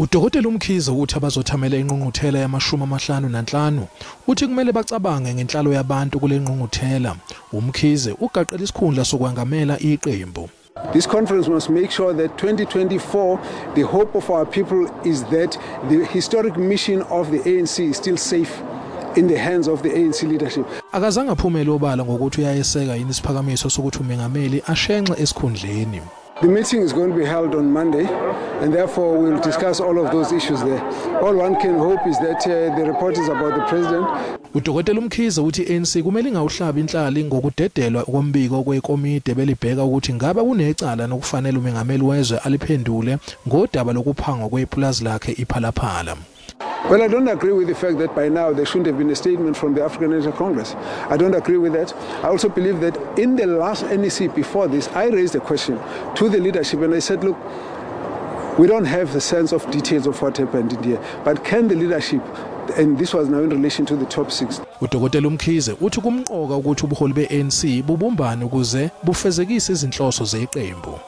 uDokotela Mkhize uthi abazothamela ingqungquthela yama-55 uthi kumele bacabange ngenhlalo yabantu kule ngqungquthela. uMkhize ugaqele isikhundla sokwengamela iqembu. This conference must make sure that 2024, the hope of our people is that the historic mission of the ANC is still safe in the hands of the ANC leadership. Akazange aphumele obala ngokuthi uyayeseka yini isiphakamiso sokuthi uMengameli ashenxe esikhundleni. The meeting is going to be held on Monday, and therefore we'll discuss all of those issues there. All one can hope is that the report is about the president. uDokotela Mkhize uthi ANC kumele ingawuhlabi inhlali ngokudedelwa kombiko kwekomiti belibheka ukuthi ngaba kunecala nokufanele uMengameli wezwe aliphendule ngodaba lokuphangwa kwepulazi lakhe iphalaphala. Well, I don't agree with the fact that by now there shouldn't have been a statement from the African National Congress. I don't agree with that. I also believe that in the last NEC before this, I raised a question to the leadership and I said, look, we don't have the sense of details of what happened in here, but can the leadership, and this was now in relation to the top 6. uDokotela Mkhize uthi kumqoka ukuthi ubuholi beANC bubumbane ukuze bufezekise izinhloso zeqembu.